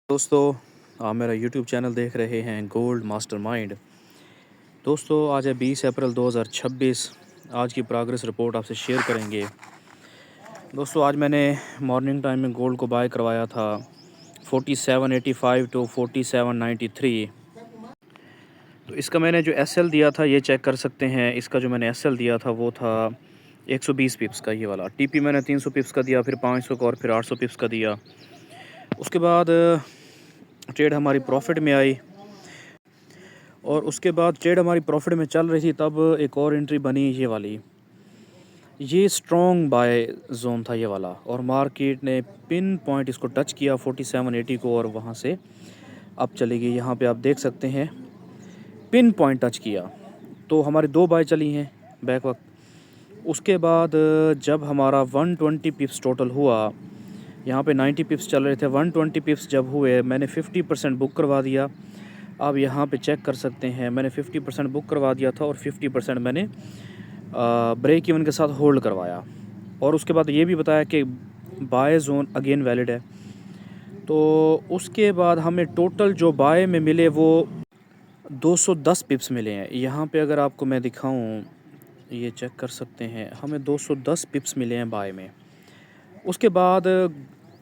दोस्तों, आप मेरा यूट्यूब चैनल देख रहे हैं गोल्ड मास्टरमाइंड। दोस्तों, आज है 20 अप्रैल 2026। आज की प्रोग्रेस रिपोर्ट आपसे शेयर करेंगे। दोस्तों, आज मैंने मॉर्निंग टाइम में गोल्ड को बाय करवाया था 4785 टू 4793। तो इसका मैंने जो एसएल दिया था ये चेक कर सकते हैं। इसका जो मैंने एसएल दिया था वो था 120 पिप्स का, ये वाला। टीपी मैंने 300 पिप्स का दिया, फिर 500 का और फिर 800 पिप्स का दिया। उसके बाद ट्रेड हमारी प्रॉफिट में आई और उसके बाद ट्रेड हमारी प्रॉफिट में चल रही थी, तब एक और एंट्री बनी ये वाली। ये स्ट्रॉन्ग बाय जोन था ये वाला, और मार्केट ने पिन पॉइंट इसको टच किया 4780 को, और वहाँ से अब चली गई। यहाँ पे आप देख सकते हैं पिन पॉइंट टच किया, तो हमारी दो बाय चली हैं बैक वक्त। उसके बाद जब हमारा 120 पिप्स टोटल हुआ, यहाँ पे 90 पिप्स चल रहे थे, 120 पिप्स जब हुए मैंने 50% बुक करवा दिया। आप यहाँ पे चेक कर सकते हैं, मैंने 50% बुक करवा दिया था और 50% मैंने ब्रेक इवन के साथ होल्ड करवाया। और उसके बाद ये भी बताया कि बाय जोन अगेन वैलिड है। तो उसके बाद हमें टोटल जो बाय में मिले वो 210 पिप्स मिले हैं। यहाँ पे अगर आपको मैं दिखाऊं, ये चेक कर सकते हैं, हमें 210 पिप्स मिले हैं बाय में। उसके बाद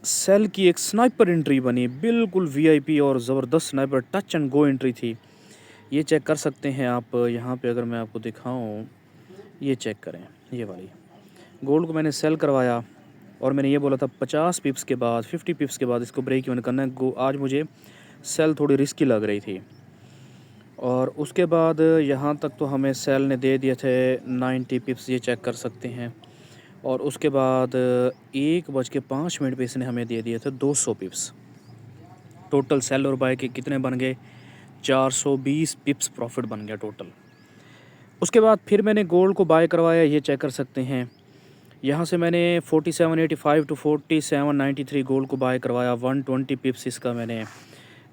सेल की एक स्नाइपर एंट्री बनी, बिल्कुल वीआईपी और ज़बरदस्त sniper touch and go entry थी। ये चेक कर सकते हैं आप। यहाँ पे अगर मैं आपको दिखाऊं, ये चेक करें, ये वाली गोल्ड को मैंने सेल करवाया और मैंने ये बोला था 50 पिप्स के बाद, 50 पिप्स के बाद इसको ब्रेक इवन करना है। आज मुझे सेल थोड़ी रिस्की लग रही थी, और उसके बाद यहाँ तक तो हमें सेल ने दे दिए थे 90 पिप्स, ये चेक कर सकते हैं। और उसके बाद 1:05 पे इसने हमें दे दिए थे 200 पिप्स। टोटल सेल और बाय के कितने बन गए? 420 पिप्स प्रॉफिट बन गया टोटल। उसके बाद फिर मैंने गोल्ड को बाय करवाया, ये चेक कर सकते हैं। यहाँ से मैंने 4785 टू 4793 गोल्ड को बाय करवाया। 120 पिप्स इसका मैंने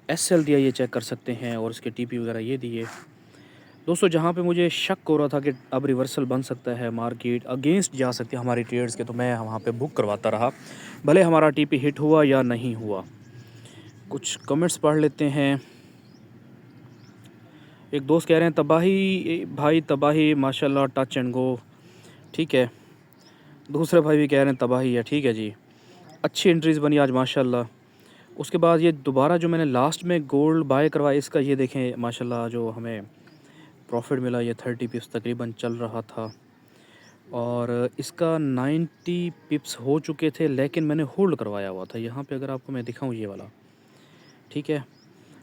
एसएल दिया, ये चेक कर सकते हैं, और इसके टीपी वगैरह ये दिए। दोस्तों, जहाँ पे मुझे शक हो रहा था कि अब रिवर्सल बन सकता है, मार्केट अगेंस्ट जा सकती है हमारी ट्रेड्स के, तो मैं वहाँ पे बुक करवाता रहा, भले हमारा टीपी हिट हुआ या नहीं हुआ। कुछ कमेंट्स पढ़ लेते हैं। एक दोस्त कह रहे हैं तबाही भाई, तबाही माशाल्लाह, टच एंड गो, ठीक है। दूसरे भाई भी कह रहे हैं तबाही है, ठीक है जी। अच्छी एंट्रीज़ बनी आज माशाल्लाह। उसके बाद ये दोबारा जो मैंने लास्ट में गोल्ड बाय करवाया, इसका ये देखें माशाल्लाह, जो हमें प्रॉफिट मिला ये 30 पिप्स तकरीबन चल रहा था, और इसका 90 पिप्स हो चुके थे, लेकिन मैंने होल्ड करवाया हुआ था। यहाँ पे अगर आपको मैं दिखाऊँ, ये वाला, ठीक है।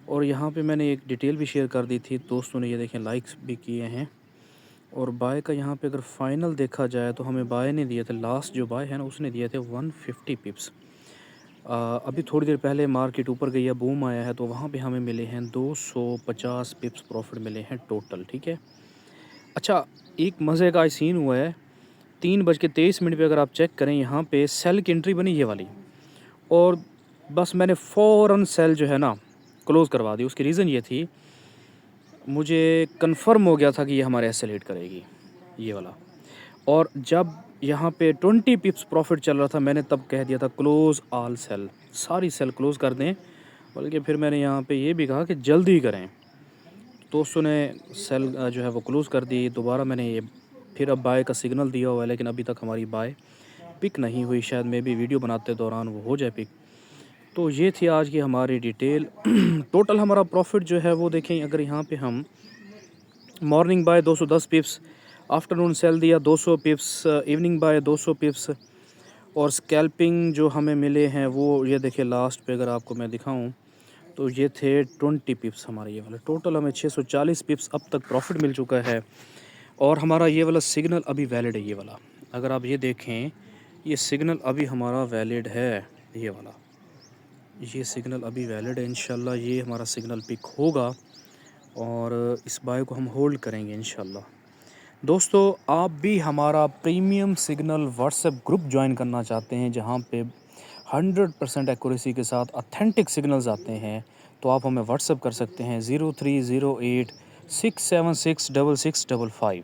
और यहाँ पे मैंने एक डिटेल भी शेयर कर दी थी, दोस्तों ने ये देखें लाइक्स भी किए हैं। और बाय का यहाँ पे अगर फाइनल देखा जाए तो हमें बाय ने दिए थे, लास्ट जो बाय है ना उसने दिए थे 150 पिप्स। अभी थोड़ी देर पहले मार्केट ऊपर गई है, बूम आया है, तो वहाँ पे हमें मिले हैं 250 पिप्स प्रॉफिट मिले हैं टोटल, ठीक है। अच्छा, एक मज़े का सीन हुआ है, 3:23 पे अगर आप चेक करें, यहाँ पे सेल की एंट्री बनी ये वाली, और बस मैंने फ़ौरन सेल जो है ना क्लोज़ करवा दी। उसकी रीज़न ये थी, मुझे कंफर्म हो गया था कि ये हमारे एसएल हिट करेगी, ये वाला। और जब यहाँ पे 20 पिप्स प्रॉफिट चल रहा था, मैंने तब कह दिया था क्लोज़ ऑल सेल, सारी सेल क्लोज़ कर दें। बल्कि फिर मैंने यहाँ पे ये भी कहा कि जल्दी करें। दोस्तों ने सेल जो है वो क्लोज़ कर दी। दोबारा मैंने ये फिर अब बाय का सिग्नल दिया हुआ है, लेकिन अभी तक हमारी बाय पिक नहीं हुई। शायद मैं भी वीडियो बनाते दौरान वो हो जाए पिक। तो ये थी आज की हमारी डिटेल। टोटल हमारा प्रॉफिट जो है वो देखें, अगर यहाँ पे हम morning buy 210 pips, afternoon sell दिया 200 पिप्स, इवनिंग बाय 200 पिप्स, और स्कैल्पिंग जो हमें मिले हैं वो ये देखिए लास्ट पे अगर आपको मैं दिखाऊं तो ये थे 20 पिप्स हमारे, ये वाला। टोटल हमें 640 पिप्स अब तक प्रॉफिट मिल चुका है, और हमारा ये वाला सिग्नल अभी वैलिड है, ये वाला। अगर आप ये देखें, ये सिग्नल अभी हमारा वैलिड है, ये वाला, ये सिग्नल अभी वैलिड है। इंशाल्लाह ये हमारा सिग्नल पिक होगा और इस बाय को हम होल्ड करेंगे इंशाल्लाह। दोस्तों, आप भी हमारा premium signal WhatsApp group join करना चाहते हैं, जहां पे 100% एक्यूरेसी के साथ ऑथेंटिक सिग्नल्स आते हैं, तो आप हमें व्हाट्सएप कर सकते हैं 0308 676 6655।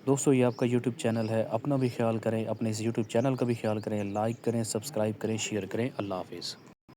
दोस्तों, ये आपका यूट्यूब चैनल है, अपना भी ख्याल करें, अपने इस यूट्यूब चैनल का भी ख्याल करें, लाइक करें, सब्सक्राइब करें, शेयर करें। अल्लाह हाफिज़।